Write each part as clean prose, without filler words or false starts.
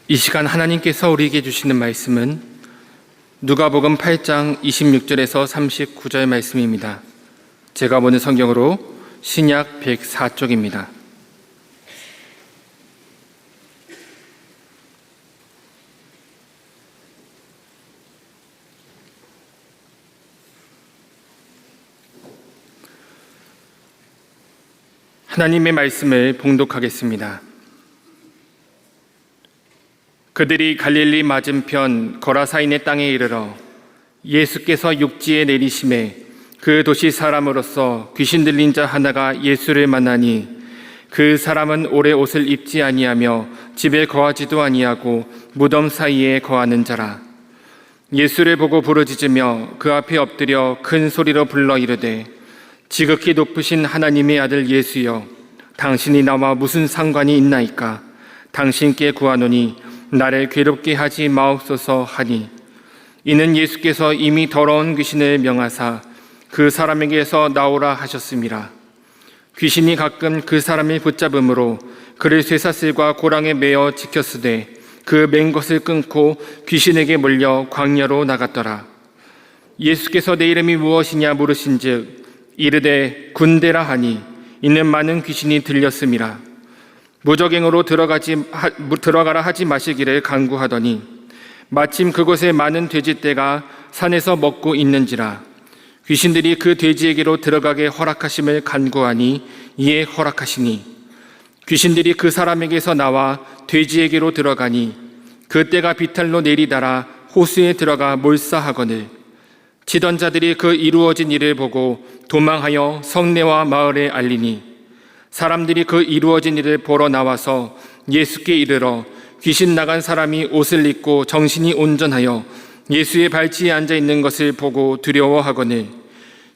이 시간 하나님께서 우리에게 주시는 말씀은 누가복음 8장 26절에서 39절 말씀입니다. 제가 보는 성경으로 신약 104쪽입니다. 하나님의 말씀을 봉독하겠습니다. 그들이 갈릴리 맞은편 거라사인의 땅에 이르러 예수께서 육지에 내리심에 그 도시 사람으로서 귀신 들린 자 하나가 예수를 만나니 그 사람은 오래 옷을 입지 아니하며 집에 거하지도 아니하고 무덤 사이에 거하는 자라. 예수를 보고 부르짖으며 그 앞에 엎드려 큰 소리로 불러 이르되 지극히 높으신 하나님의 아들 예수여, 당신이 나와 무슨 상관이 있나이까? 당신께 구하노니 나를 괴롭게 하지 마옵소서 하니, 이는 예수께서 이미 더러운 귀신을 명하사 그 사람에게서 나오라 하셨음이라. 귀신이 가끔 그 사람을 붙잡음으로 그를 쇠사슬과 고랑에 매어 지켰으되 그 맨 것을 끊고 귀신에게 몰려 광야로 나갔더라. 예수께서 내 이름이 무엇이냐 물으신즉 이르되 군대라 하니, 이는 많은 귀신이 들렸음이라. 무적행으로 들어가라 하지 마시기를 간구하더니 마침 그곳에 많은 돼지떼가 산에서 먹고 있는지라. 귀신들이 그 돼지에게로 들어가게 허락하심을 간구하니 이에 허락하시니, 귀신들이 그 사람에게서 나와 돼지에게로 들어가니 그 떼가 비탈로 내리달아 호수에 들어가 몰사하거늘 치던 자들이 그 이루어진 일을 보고 도망하여 성내와 마을에 알리니, 사람들이 그 이루어진 일을 보러 나와서 예수께 이르러 귀신 나간 사람이 옷을 입고 정신이 온전하여 예수의 발치에 앉아 있는 것을 보고 두려워하거늘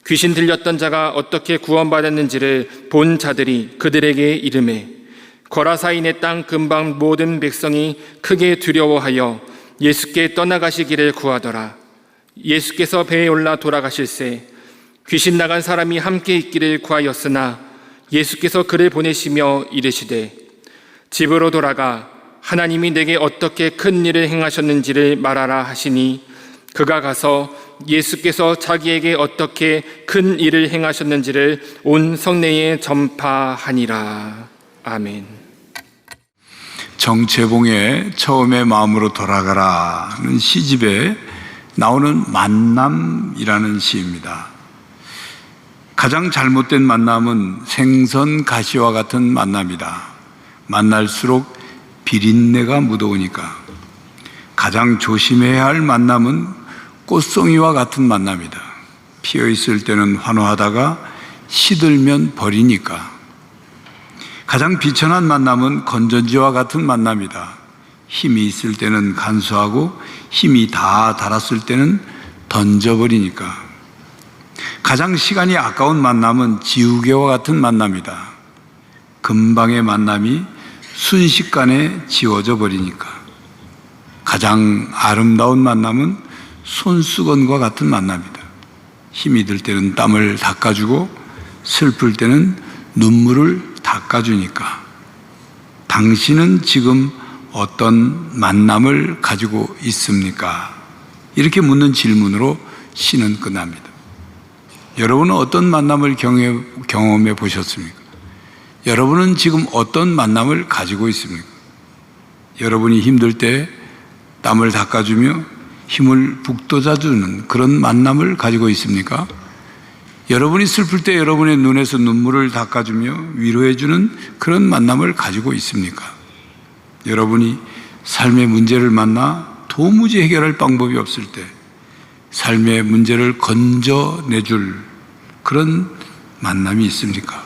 귀신 들렸던 자가 어떻게 구원받았는지를 본 자들이 그들에게 이르매 거라사인의 땅 근방 모든 백성이 크게 두려워하여 예수께 떠나가시기를 구하더라. 예수께서 배에 올라 돌아가실새 귀신 나간 사람이 함께 있기를 구하였으나 예수께서 그를 보내시며 이르시되 집으로 돌아가 하나님이 내게 어떻게 큰 일을 행하셨는지를 말하라 하시니, 그가 가서 예수께서 자기에게 어떻게 큰 일을 행하셨는지를 온 성내에 전파하니라. 아멘. 정채봉의 처음의 마음으로 돌아가라는 시집에 나오는 만남이라는 시입니다. 가장 잘못된 만남은 생선 가시와 같은 만남이다. 만날수록 비린내가 묻어오니까. 가장 조심해야 할 만남은 꽃송이와 같은 만남이다. 피어있을 때는 환호하다가 시들면 버리니까. 가장 비천한 만남은 건전지와 같은 만남이다. 힘이 있을 때는 간수하고 힘이 다 닳았을 때는 던져버리니까. 가장 시간이 아까운 만남은 지우개와 같은 만남이다. 금방의 만남이 순식간에 지워져 버리니까. 가장 아름다운 만남은 손수건과 같은 만남이다. 힘이 들 때는 땀을 닦아주고 슬플 때는 눈물을 닦아주니까. 당신은 지금 어떤 만남을 가지고 있습니까? 이렇게 묻는 질문으로 시는 끝납니다. 여러분은 어떤 만남을 경험해 보셨습니까? 여러분은 지금 어떤 만남을 가지고 있습니까? 여러분이 힘들 때 땀을 닦아주며 힘을 북돋아주는 그런 만남을 가지고 있습니까? 여러분이 슬플 때 여러분의 눈에서 눈물을 닦아주며 위로해주는 그런 만남을 가지고 있습니까? 여러분이 삶의 문제를 만나 도무지 해결할 방법이 없을 때 삶의 문제를 건져내줄 그런 만남이 있습니까?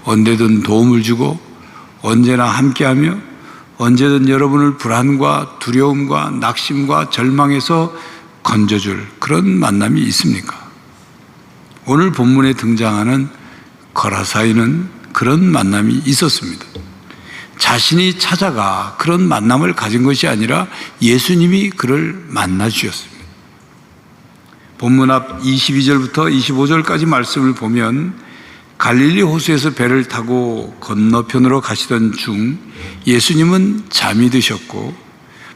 언제든 도움을 주고 언제나 함께하며 언제든 여러분을 불안과 두려움과 낙심과 절망에서 건져줄 그런 만남이 있습니까? 오늘 본문에 등장하는 거라사인은 그런 만남이 있었습니다. 자신이 찾아가 그런 만남을 가진 것이 아니라 예수님이 그를 만나 주셨습니다. 본문 앞 22절부터 25절까지 말씀을 보면 갈릴리 호수에서 배를 타고 건너편으로 가시던 중 예수님은 잠이 드셨고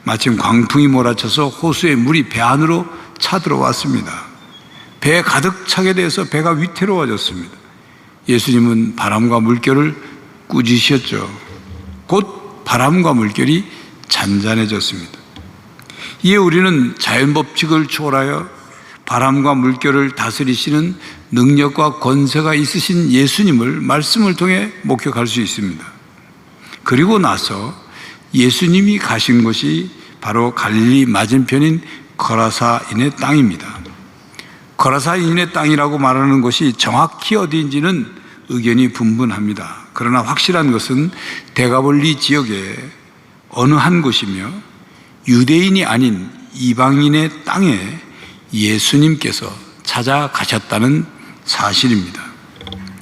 마침 광풍이 몰아쳐서 호수의 물이 배 안으로 차들어왔습니다. 배에 가득 차게 돼서 배가 위태로워졌습니다. 예수님은 바람과 물결을 꾸짖으셨죠. 곧 바람과 물결이 잔잔해졌습니다. 이에 우리는 자연 법칙을 초월하여 바람과 물결을 다스리시는 능력과 권세가 있으신 예수님을 말씀을 통해 목격할 수 있습니다. 그리고 나서 예수님이 가신 곳이 바로 갈릴리 맞은편인 거라사인의 땅입니다. 거라사인의 땅이라고 말하는 곳이 정확히 어디인지는 의견이 분분합니다. 그러나 확실한 것은 데가볼리 지역의 어느 한 곳이며 유대인이 아닌 이방인의 땅에 예수님께서 찾아가셨다는 사실입니다.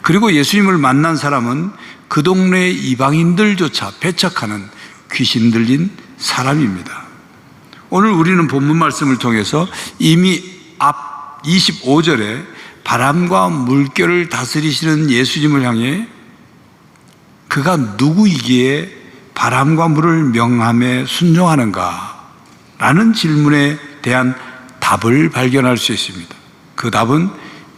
그리고 예수님을 만난 사람은 그 동네의 이방인들조차 배척하는 귀신 들린 사람입니다. 오늘 우리는 본문 말씀을 통해서 이미 앞 25절에 바람과 물결을 다스리시는 예수님을 향해 그가 누구이기에 바람과 물을 명함에 순종하는가? 라는 질문에 대한 답을 발견할 수 있습니다. 그 답은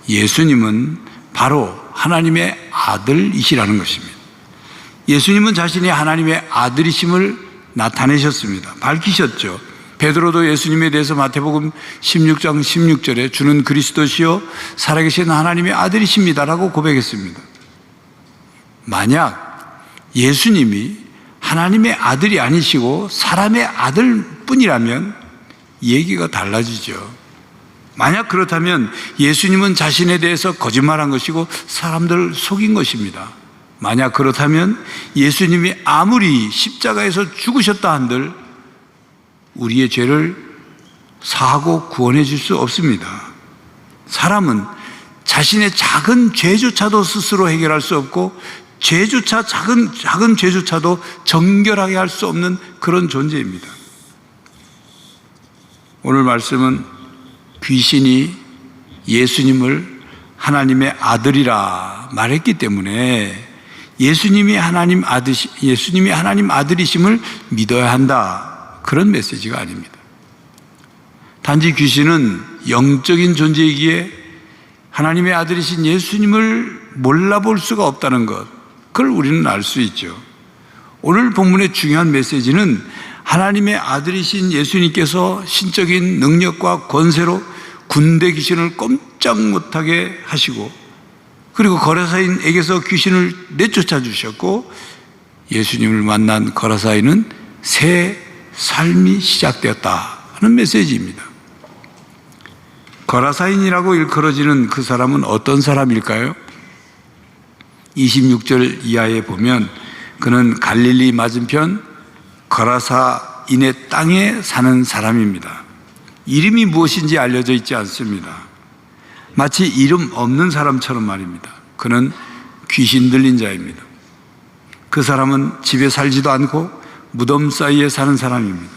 예수님은 바로 하나님의 아들이시라는 것입니다. 예수님은 자신이 하나님의 아들이심을 나타내셨습니다. 밝히셨죠. 베드로도 예수님에 대해서 마태복음 16장 16절에 주는 그리스도시요 살아계신 하나님의 아들이십니다라고 고백했습니다. 만약 예수님이 하나님의 아들이 아니시고 사람의 아들뿐이라면 얘기가 달라지죠. 만약 그렇다면 예수님은 자신에 대해서 거짓말한 것이고 사람들을 속인 것입니다. 만약 그렇다면 예수님이 아무리 십자가에서 죽으셨다 한들 우리의 죄를 사하고 구원해 줄 수 없습니다. 사람은 자신의 작은 죄조차도 스스로 해결할 수 없고 죄조차 작은 죄조차도 정결하게 할 수 없는 그런 존재입니다. 오늘 말씀은 귀신이 예수님을 하나님의 아들이라 말했기 때문에 예수님이 하나님 아들이심을 믿어야 한다. 그런 메시지가 아닙니다. 단지 귀신은 영적인 존재이기에 하나님의 아들이신 예수님을 몰라볼 수가 없다는 것, 그걸 우리는 알 수 있죠. 오늘 본문의 중요한 메시지는 하나님의 아들이신 예수님께서 신적인 능력과 권세로 군대 귀신을 꼼짝 못하게 하시고 그리고 거라사인에게서 귀신을 내쫓아 주셨고 예수님을 만난 거라사인은 새 삶이 시작되었다 하는 메시지입니다. 거라사인이라고 일컬어지는 그 사람은 어떤 사람일까요? 26절 이하에 보면 그는 갈릴리 맞은편 거라사인의 땅에 사는 사람입니다. 이름이 무엇인지 알려져 있지 않습니다. 마치 이름 없는 사람처럼 말입니다. 그는 귀신 들린 자입니다. 그 사람은 집에 살지도 않고 무덤 사이에 사는 사람입니다.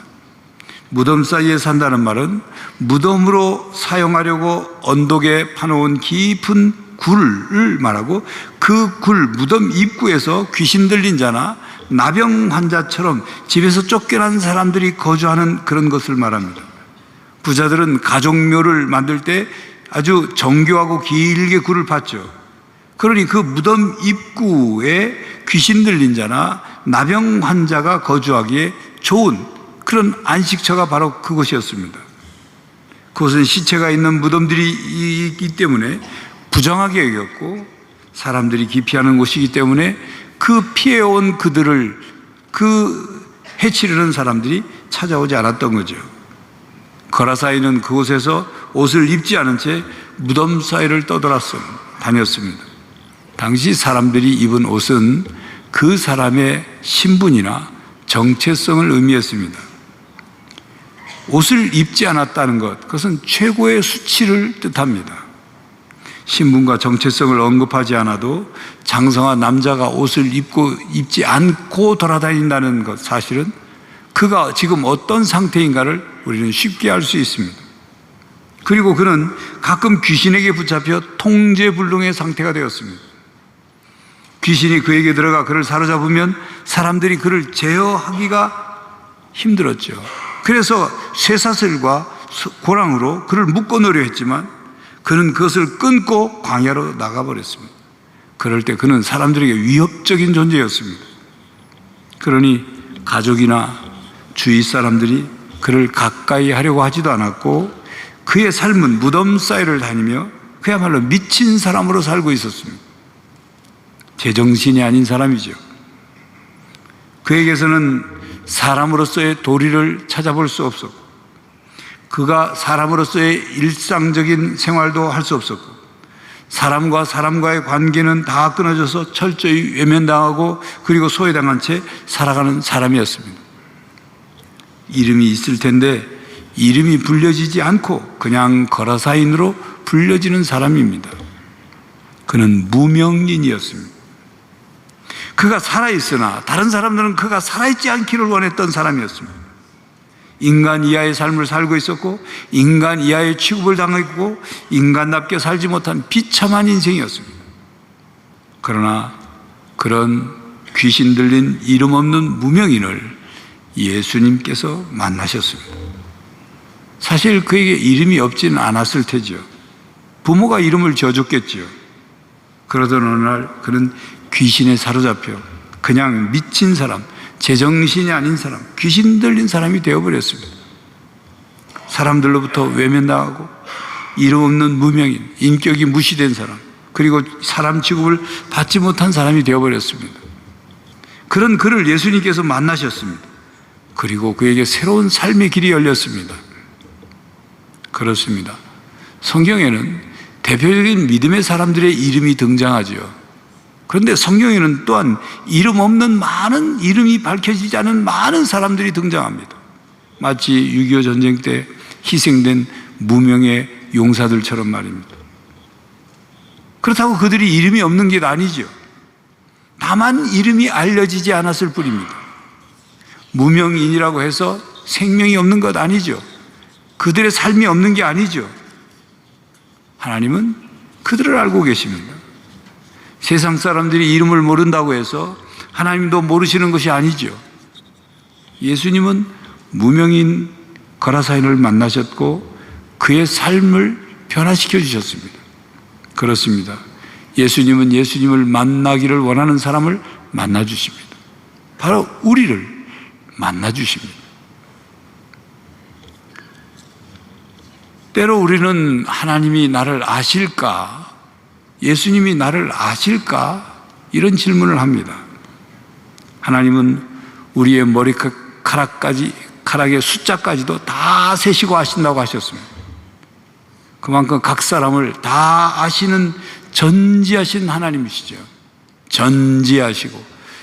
무덤 사이에 산다는 말은 무덤으로 사용하려고 언덕에 파놓은 깊은 굴을 말하고 그 굴 무덤 입구에서 귀신 들린 자나 나병 환자처럼 집에서 쫓겨난 사람들이 거주하는 그런 것을 말합니다. 부자들은 가족묘를 만들 때 아주 정교하고 길게 굴을 팠죠. 그러니 그 무덤 입구에 귀신 들린 자나 나병 환자가 거주하기에 좋은 그런 안식처가 바로 그곳이었습니다. 그곳은 시체가 있는 무덤들이 있기 때문에 부정하게 여겼고 사람들이 기피하는 곳이기 때문에 그 피해온 그들을 해치려는 사람들이 찾아오지 않았던 거죠. 거라사인은 그곳에서 옷을 입지 않은 채 무덤 사이를 다녔습니다. 당시 사람들이 입은 옷은 그 사람의 신분이나 정체성을 의미했습니다. 옷을 입지 않았다는 것, 그것은 최고의 수치를 뜻합니다. 신분과 정체성을 언급하지 않아도 장성한 남자가 옷을 입지 않고 돌아다닌다는 것, 사실은 그가 지금 어떤 상태인가를 우리는 쉽게 알 수 있습니다. 그리고 그는 가끔 귀신에게 붙잡혀 통제불능의 상태가 되었습니다. 귀신이 그에게 들어가 그를 사로잡으면 사람들이 그를 제어하기가 힘들었죠. 그래서 쇠사슬과 고랑으로 그를 묶어놓으려 했지만 그는 그것을 끊고 광야로 나가버렸습니다. 그럴 때 그는 사람들에게 위협적인 존재였습니다. 그러니 가족이나 주위 사람들이 그를 가까이 하려고 하지도 않았고 그의 삶은 무덤 사이를 다니며 그야말로 미친 사람으로 살고 있었습니다. 제정신이 아닌 사람이죠. 그에게서는 사람으로서의 도리를 찾아볼 수 없었고 그가 사람으로서의 일상적인 생활도 할 수 없었고 사람과 사람과의 관계는 다 끊어져서 철저히 외면당하고 그리고 소외당한 채 살아가는 사람이었습니다. 이름이 있을 텐데 이름이 불려지지 않고 그냥 거라사인으로 불려지는 사람입니다. 그는 무명인이었습니다. 그가 살아있으나 다른 사람들은 그가 살아있지 않기를 원했던 사람이었습니다. 인간 이하의 삶을 살고 있었고 인간 이하의 취급을 당했고 인간답게 살지 못한 비참한 인생이었습니다. 그러나 그런 귀신 들린 이름 없는 무명인을 예수님께서 만나셨습니다. 사실 그에게 이름이 없지는 않았을 테죠. 부모가 이름을 지어줬겠죠. 그러던 어느 날 그는 귀신에 사로잡혀 그냥 미친 사람, 제정신이 아닌 사람, 귀신 들린 사람이 되어버렸습니다. 사람들로부터 외면당하고 이름 없는 무명인, 인격이 무시된 사람, 그리고 사람 취급을 받지 못한 사람이 되어버렸습니다. 그런 그를 예수님께서 만나셨습니다. 그리고 그에게 새로운 삶의 길이 열렸습니다. 그렇습니다. 성경에는 대표적인 믿음의 사람들의 이름이 등장하죠. 그런데 성경에는 또한 이름 없는 많은, 이름이 밝혀지지 않은 많은 사람들이 등장합니다. 마치 6.25 전쟁 때 희생된 무명의 용사들처럼 말입니다. 그렇다고 그들이 이름이 없는 게 아니죠. 다만 이름이 알려지지 않았을 뿐입니다. 무명인이라고 해서 생명이 없는 것 아니죠. 그들의 삶이 없는 게 아니죠. 하나님은 그들을 알고 계십니다. 세상 사람들이 이름을 모른다고 해서 하나님도 모르시는 것이 아니죠. 예수님은 무명인 거라사인을 만나셨고 그의 삶을 변화시켜 주셨습니다. 그렇습니다. 예수님은 예수님을 만나기를 원하는 사람을 만나 주십니다. 바로 우리를 만나 주십니다. 때로 우리는 하나님이 나를 아실까? 예수님이 나를 아실까? 이런 질문을 합니다. 하나님은 우리의 머리카락의 숫자까지도 다 세시고 아신다고 하셨습니다. 그만큼 각 사람을 다 아시는 전지하신 하나님이시죠. 전지하시고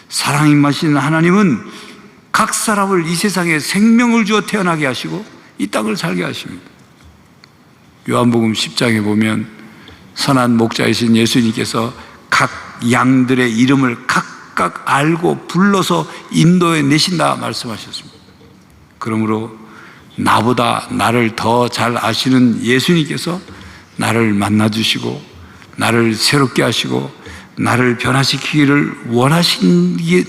사랑 임하신 하나님은 각 사람을 이 세상에 생명을 주어 태어나게 하시고 이 땅을 살게 하십니다. 요한복음 10장에 보면 선한 목자이신 예수님께서 각 양들의 이름을 각각 알고 불러서 인도해 내신다 말씀하셨습니다. 그러므로 나보다 나를 더 잘 아시는 예수님께서 나를 만나주시고 나를 새롭게 하시고 나를 변화시키기를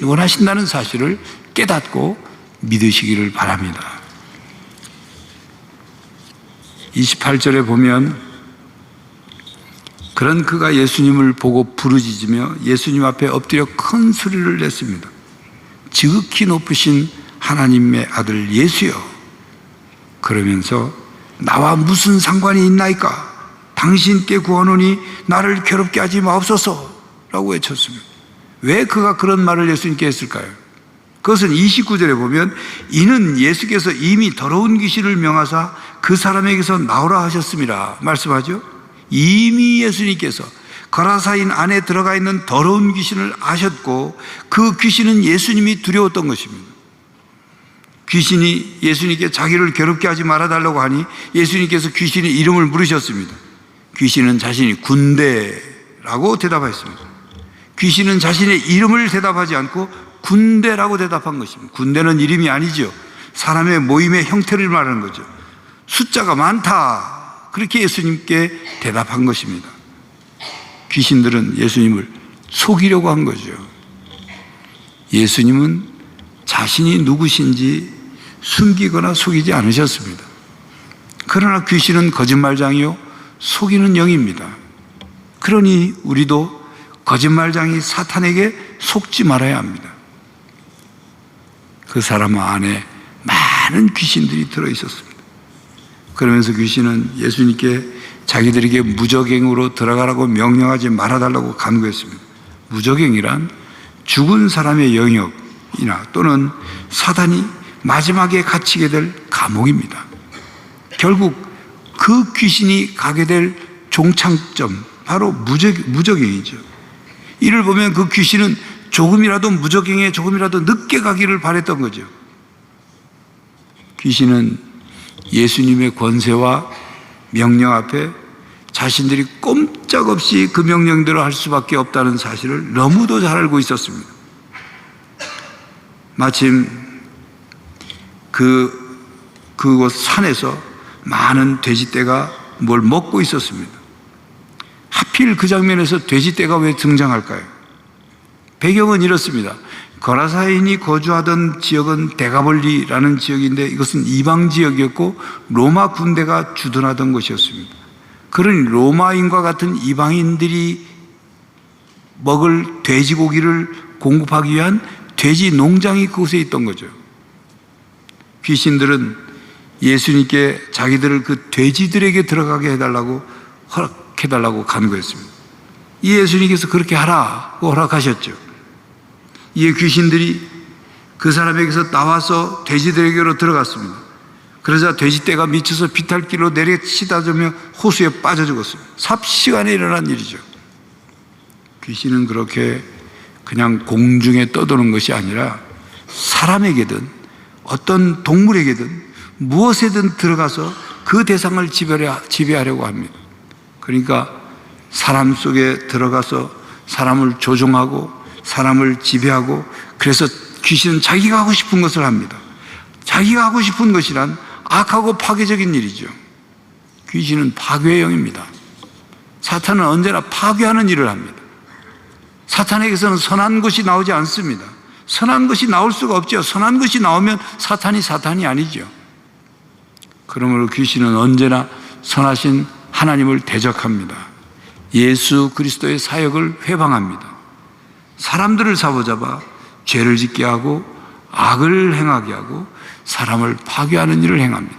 원하신다는 사실을 깨닫고 믿으시기를 바랍니다. 28절에 보면 그런 그가 예수님을 보고 부르짖으며 예수님 앞에 엎드려 큰 소리를 냈습니다. 지극히 높으신 하나님의 아들 예수여, 그러면서 나와 무슨 상관이 있나이까? 당신께 구하노니 나를 괴롭게 하지 마옵소서 라고 외쳤습니다. 왜 그가 그런 말을 예수님께 했을까요? 그것은 29절에 보면 이는 예수께서 이미 더러운 귀신을 명하사 그 사람에게서 나오라 하셨습니다 말씀하죠. 이미 예수님께서 거라사인 안에 들어가 있는 더러운 귀신을 아셨고 그 귀신은 예수님이 두려웠던 것입니다. 귀신이 예수님께 자기를 괴롭게 하지 말아달라고 하니 예수님께서 귀신의 이름을 물으셨습니다. 귀신은 자신이 군대라고 대답했습니다. 귀신은 자신의 이름을 대답하지 않고 군대라고 대답한 것입니다. 군대는 이름이 아니죠. 사람의 모임의 형태를 말하는 거죠. 숫자가 많다, 그렇게 예수님께 대답한 것입니다. 귀신들은 예수님을 속이려고 한 거죠. 예수님은 자신이 누구신지 숨기거나 속이지 않으셨습니다. 그러나 귀신은 거짓말장이요 속이는 영입니다. 그러니 우리도 거짓말장이 사탄에게 속지 말아야 합니다. 그 사람 안에 많은 귀신들이 들어있었습니다. 그러면서 귀신은 예수님께 자기들에게 무저갱으로 들어가라고 명령하지 말아달라고 간구했습니다. 무저갱이란 죽은 사람의 영역이나 또는 사단이 마지막에 갇히게 될 감옥입니다. 결국 그 귀신이 가게 될 종착점, 바로 무저갱이죠. 이를 보면 그 귀신은 조금이라도 무저갱에 조금이라도 늦게 가기를 바랬던 거죠. 귀신은 예수님의 권세와 명령 앞에 자신들이 꼼짝없이 그 명령대로 할 수밖에 없다는 사실을 너무도 잘 알고 있었습니다. 마침 그곳 산에서 많은 돼지떼가 뭘 먹고 있었습니다. 하필 그 장면에서 돼지떼가 왜 등장할까요? 배경은 이렇습니다. 거라사인이 거주하던 지역은 데가볼리라는 지역인데 이것은 이방 지역이었고 로마 군대가 주둔하던 곳이었습니다. 그러니 로마인과 같은 이방인들이 먹을 돼지고기를 공급하기 위한 돼지 농장이 그곳에 있던 거죠. 귀신들은 예수님께 자기들을 그 돼지들에게 들어가게 해달라고 허락해달라고 간구했습니다. 이 예수님께서 그렇게 하라고 허락하셨죠. 이에 귀신들이 그 사람에게서 나와서 돼지들에게로 들어갔습니다. 그러자 돼지떼가 미쳐서 비탈길로 내려 치닫으며 호수에 빠져 죽었습니다. 삽시간에 일어난 일이죠. 귀신은 그렇게 그냥 공중에 떠도는 것이 아니라 사람에게든 어떤 동물에게든 무엇에든 들어가서 그 대상을 지배하려고 합니다. 그러니까 사람 속에 들어가서 사람을 조종하고 사람을 지배하고, 그래서 귀신은 자기가 하고 싶은 것을 합니다. 자기가 하고 싶은 것이란 악하고 파괴적인 일이죠. 귀신은 파괴의 영입니다. 사탄은 언제나 파괴하는 일을 합니다. 사탄에게서는 선한 것이 나오지 않습니다. 선한 것이 나올 수가 없죠. 선한 것이 나오면 사탄이 아니죠. 그러므로 귀신은 언제나 선하신 하나님을 대적합니다. 예수 그리스도의 사역을 회방합니다. 사람들을 사로잡아 죄를 짓게 하고 악을 행하게 하고 사람을 파괴하는 일을 행합니다.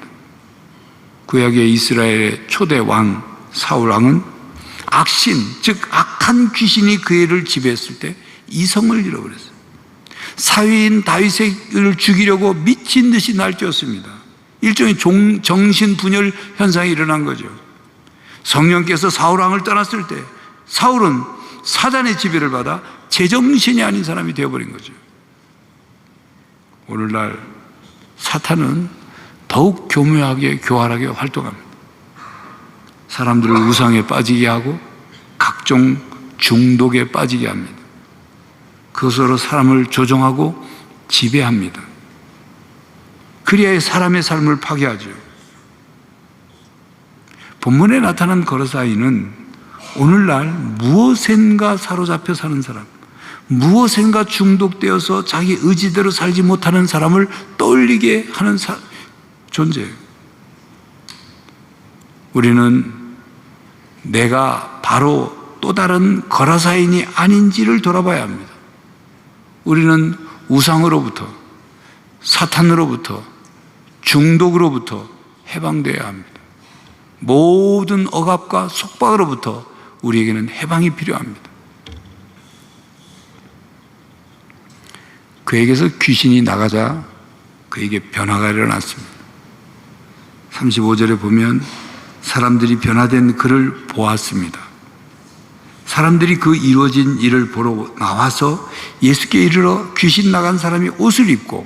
구약의 이스라엘의 초대 왕 사울 왕은 악신, 즉 악한 귀신이 그 애를 지배했을 때 이성을 잃어버렸어요. 사위인 다윗을 죽이려고 미친 듯이 날뛰었습니다. 일종의 정신분열 현상이 일어난 거죠. 성령께서 사울 왕을 떠났을 때 사울은 사단의 지배를 받아 제정신이 아닌 사람이 되어버린 거죠. 오늘날 사탄은 더욱 교묘하게 교활하게 활동합니다. 사람들을 우상에 빠지게 하고 각종 중독에 빠지게 합니다. 그것으로 사람을 조종하고 지배합니다. 그리하여 사람의 삶을 파괴하죠. 본문에 나타난 거라사인은 오늘날 무엇인가 사로잡혀 사는 사람, 무엇인가 중독되어서 자기 의지대로 살지 못하는 사람을 떠올리게 하는 존재예요. 우리는 내가 바로 또 다른 거라사인이 아닌지를 돌아봐야 합니다. 우리는 우상으로부터, 사탄으로부터, 중독으로부터 해방되어야 합니다. 모든 억압과 속박으로부터 우리에게는 해방이 필요합니다. 그에게서 귀신이 나가자 그에게 변화가 일어났습니다. 35절에 보면 사람들이 변화된 그를 보았습니다. 사람들이 그 이루어진 일을 보러 나와서 예수께 이르러 귀신 나간 사람이 옷을 입고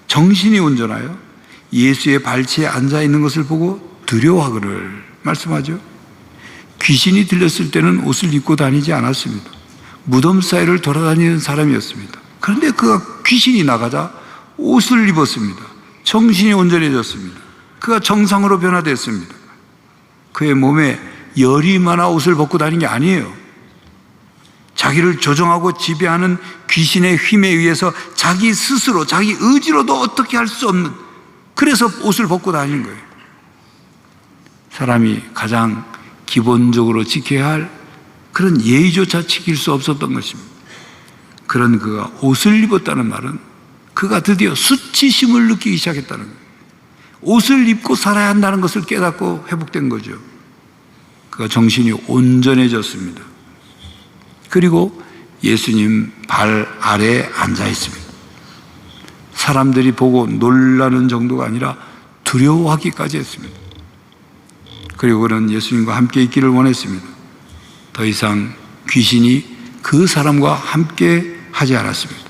정신이 온전하여 예수의 발치에 앉아 있는 것을 보고 두려워하기를 말씀하죠. 귀신이 들렸을 때는 옷을 입고 다니지 않았습니다. 무덤 사이를 돌아다니는 사람이었습니다. 그런데 그가 귀신이 나가자 옷을 입었습니다. 정신이 온전해졌습니다. 그가 정상으로 변화됐습니다. 그의 몸에 열이 많아 옷을 벗고 다니는 게 아니에요. 자기를 조종하고 지배하는 귀신의 힘에 의해서 자기 스스로, 자기 의지로도 어떻게 할 수 없는 그래서 옷을 벗고 다니는 거예요. 사람이 가장 기본적으로 지켜야 할 그런 예의조차 지킬 수 없었던 것입니다. 그런 그가 옷을 입었다는 말은 그가 드디어 수치심을 느끼기 시작했다는 거예요. 옷을 입고 살아야 한다는 것을 깨닫고 회복된 거죠. 그가 정신이 온전해졌습니다. 그리고 예수님 발 아래에 앉아 있습니다. 사람들이 보고 놀라는 정도가 아니라 두려워하기까지 했습니다. 그리고 그는 예수님과 함께 있기를 원했습니다. 더 이상 귀신이 그 사람과 함께 하지 않았습니다.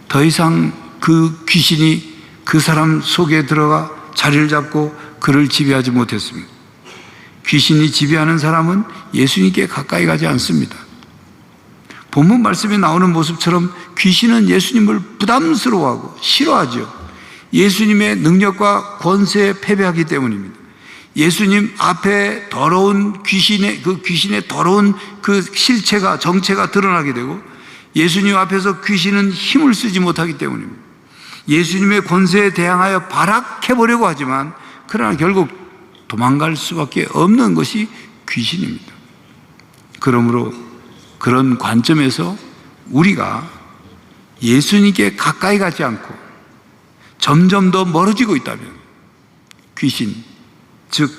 더 이상 그 귀신이 그 사람 속에 들어가 자리를 잡고 그를 지배하지 못했습니다. 귀신이 지배하는 사람은 예수님께 가까이 가지 않습니다. 본문 말씀에 나오는 모습처럼 귀신은 예수님을 부담스러워하고 싫어하죠. 예수님의 능력과 권세에 패배하기 때문입니다. 예수님 앞에 더러운 귀신의 더러운 그 실체가 정체가 드러나게 되고 예수님 앞에서 귀신은 힘을 쓰지 못하기 때문입니다. 예수님의 권세에 대항하여 발악해보려고 하지만 그러나 결국 도망갈 수밖에 없는 것이 귀신입니다. 그러므로 그런 관점에서 우리가 예수님께 가까이 가지 않고 점점 더 멀어지고 있다면 귀신, 즉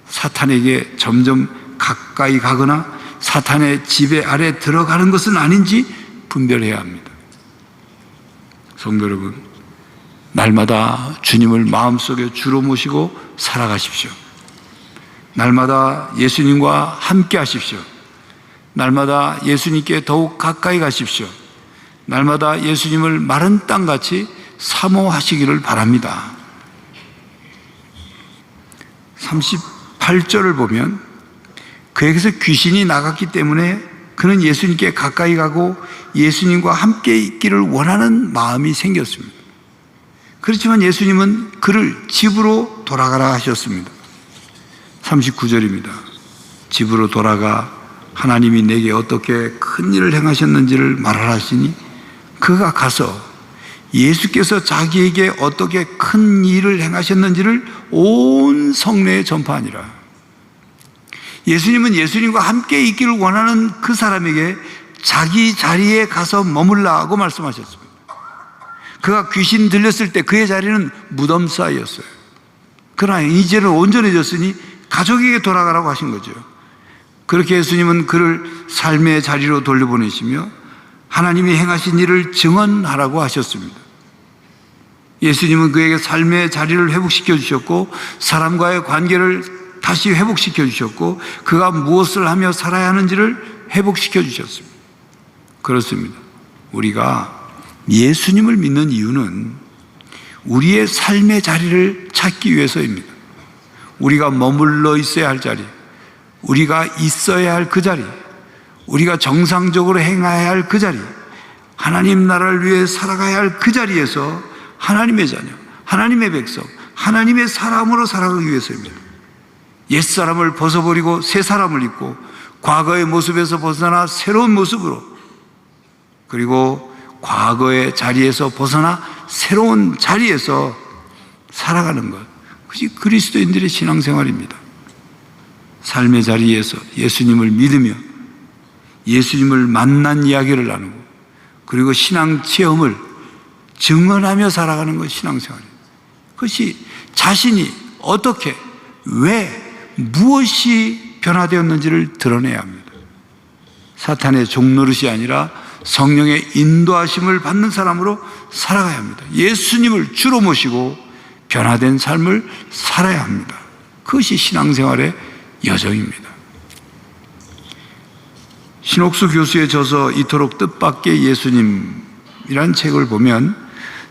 사탄에게 점점 가까이 가거나 사탄의 지배 아래 들어가는 것은 아닌지 분별해야 합니다. 성도 여러분, 날마다 주님을 마음속에 주로 모시고 살아가십시오. 날마다 예수님과 함께 하십시오. 날마다 예수님께 더욱 가까이 가십시오. 날마다 예수님을 마른 땅같이 사모하시기를 바랍니다. 38절을 보면 그에게서 귀신이 나갔기 때문에 그는 예수님께 가까이 가고 예수님과 함께 있기를 원하는 마음이 생겼습니다. 그렇지만 예수님은 그를 집으로 돌아가라 하셨습니다. 39절입니다. 집으로 돌아가 하나님이 내게 어떻게 큰 일을 행하셨는지를 말하라 하시니 그가 가서 예수께서 자기에게 어떻게 큰 일을 행하셨는지를 온 성내에 전파하니라. 예수님은 예수님과 함께 있기를 원하는 그 사람에게 자기 자리에 가서 머물라고 말씀하셨습니다. 그가 귀신 들렸을 때 그의 자리는 무덤 사이였어요. 그러나 이제는 온전해졌으니 가족에게 돌아가라고 하신 거죠. 그렇게 예수님은 그를 삶의 자리로 돌려보내시며 하나님이 행하신 일을 증언하라고 하셨습니다. 예수님은 그에게 삶의 자리를 회복시켜 주셨고 사람과의 관계를 다시 회복시켜 주셨고 그가 무엇을 하며 살아야 하는지를 회복시켜 주셨습니다. 그렇습니다. 우리가 예수님을 믿는 이유는 우리의 삶의 자리를 찾기 위해서입니다. 우리가 머물러 있어야 할 자리, 우리가 있어야 할 그 자리, 우리가 정상적으로 행해야 할 그 자리, 하나님 나라를 위해 살아가야 할 그 자리에서 하나님의 자녀, 하나님의 백성, 하나님의 사람으로 살아가기 위해서입니다. 옛사람을 벗어버리고 새 사람을 입고 과거의 모습에서 벗어나 새로운 모습으로, 그리고 과거의 자리에서 벗어나 새로운 자리에서 살아가는 것, 그것이 그리스도인들의 신앙생활입니다. 삶의 자리에서 예수님을 믿으며 예수님을 만난 이야기를 나누고 그리고 신앙 체험을 증언하며 살아가는 것이 신앙생활입니다. 그것이 자신이 어떻게, 왜, 무엇이 변화되었는지를 드러내야 합니다. 사탄의 종노릇이 아니라 성령의 인도하심을 받는 사람으로 살아가야 합니다. 예수님을 주로 모시고 변화된 삶을 살아야 합니다. 그것이 신앙생활의 여정입니다. 신옥수 교수의 저서 이토록 뜻밖의 예수님이라는 책을 보면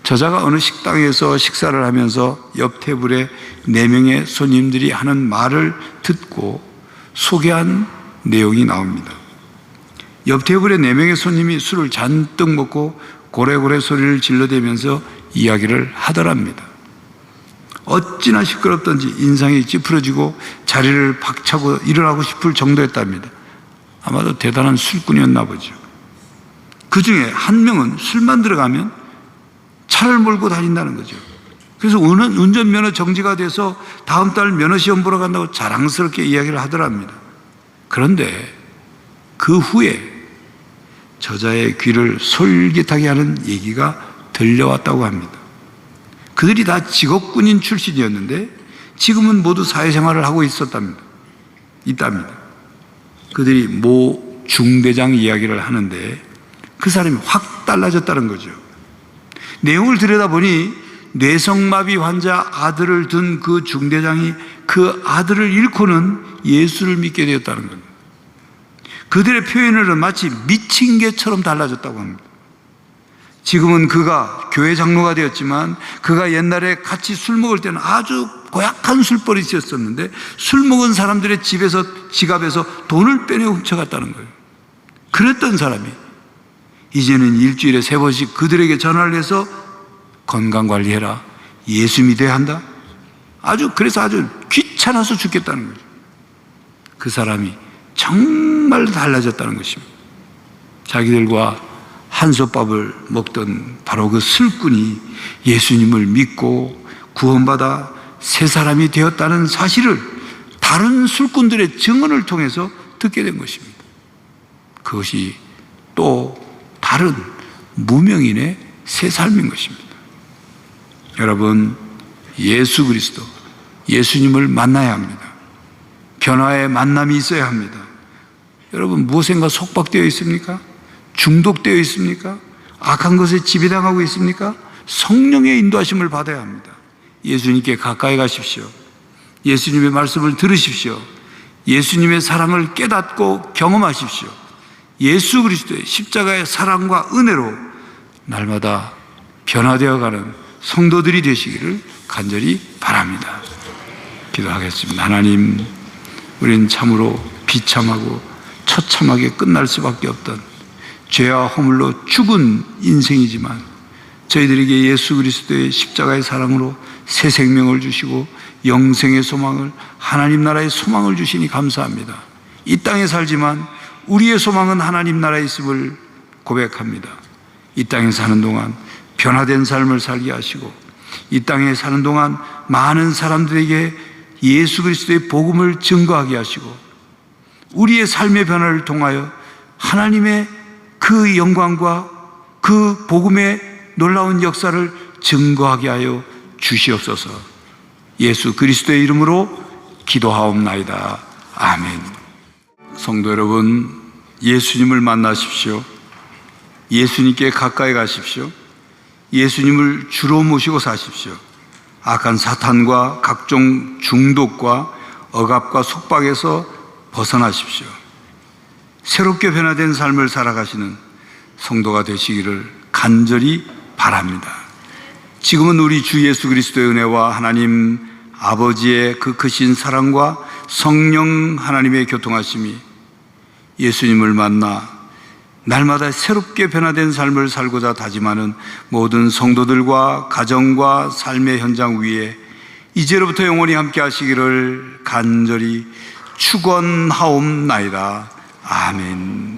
저자가 어느 식당에서 식사를 하면서 옆 테이블에 4명의 손님들이 하는 말을 듣고 소개한 내용이 나옵니다. 옆 테이블에 4명의 손님이 술을 잔뜩 먹고 고래고래 소리를 질러대면서 이야기를 하더랍니다. 어찌나 시끄럽던지 인상이 찌푸려지고 자리를 박차고 일어나고 싶을 정도였답니다. 아마도 대단한 술꾼이었나 보죠. 그 중에 한 명은 술만 들어가면 차를 몰고 다닌다는 거죠. 그래서 운전면허 정지가 돼서 다음 달 면허시험 보러 간다고 자랑스럽게 이야기를 하더랍니다. 그런데 그 후에 저자의 귀를 솔깃하게 하는 얘기가 들려왔다고 합니다. 그들이 다 직업군인 출신이었는데 지금은 모두 사회생활을 하고 있답니다. 그들이 모 중대장 이야기를 하는데 그 사람이 확 달라졌다는 거죠. 내용을 들여다보니 뇌성마비 환자 아들을 둔 그 중대장이 그 아들을 잃고는 예수를 믿게 되었다는 겁니다. 그들의 표현으로는 마치 미친 개처럼 달라졌다고 합니다. 지금은 그가 교회 장로가 되었지만 그가 옛날에 같이 술 먹을 때는 아주 고약한 술버릇이었었는데 술 먹은 사람들의 지갑에서 돈을 빼내 훔쳐갔다는 거예요. 그랬던 사람이 이제는 일주일에 3번씩 그들에게 전화를 해서 건강관리해라, 예수 믿어야 한다, 그래서 아주 귀찮아서 죽겠다는 거죠. 그 사람이 정말 달라졌다는 것입니다. 자기들과 한솥밥을 먹던 바로 그 술꾼이 예수님을 믿고 구원받아 새 사람이 되었다는 사실을 다른 술꾼들의 증언을 통해서 듣게 된 것입니다. 그것이 또 다른 무명인의 새 삶인 것입니다. 여러분, 예수 그리스도, 예수님을 만나야 합니다. 변화의 만남이 있어야 합니다. 여러분, 무엇인가 속박되어 있습니까? 중독되어 있습니까? 악한 것에 지배당하고 있습니까? 성령의 인도하심을 받아야 합니다. 예수님께 가까이 가십시오. 예수님의 말씀을 들으십시오. 예수님의 사랑을 깨닫고 경험하십시오. 예수 그리스도의 십자가의 사랑과 은혜로 날마다 변화되어가는 성도들이 되시기를 간절히 바랍니다. 기도하겠습니다. 하나님, 우리는 참으로 비참하고 처참하게 끝날 수밖에 없던 죄와 허물로 죽은 인생이지만 저희들에게 예수 그리스도의 십자가의 사랑으로 새 생명을 주시고 영생의 소망을, 하나님 나라의 소망을 주시니 감사합니다. 이 땅에 살지만 우리의 소망은 하나님 나라에 있음을 고백합니다. 이 땅에 사는 동안 변화된 삶을 살게 하시고 이 땅에 사는 동안 많은 사람들에게 예수 그리스도의 복음을 증거하게 하시고 우리의 삶의 변화를 통하여 하나님의 그 영광과 그 복음의 놀라운 역사를 증거하게 하여 주시옵소서. 예수 그리스도의 이름으로 기도하옵나이다. 아멘. 성도 여러분, 예수님을 만나십시오. 예수님께 가까이 가십시오. 예수님을 주로 모시고 사십시오. 악한 사탄과 각종 중독과 억압과 속박에서 벗어나십시오. 새롭게 변화된 삶을 살아가시는 성도가 되시기를 간절히 바랍니다. 지금은 우리 주 예수 그리스도의 은혜와 하나님 아버지의 그 크신 사랑과 성령 하나님의 교통하심이 예수님을 만나 날마다 새롭게 변화된 삶을 살고자 다짐하는 모든 성도들과 가정과 삶의 현장 위에 이제로부터 영원히 함께 하시기를 간절히 축원하옵나이다. 아멘.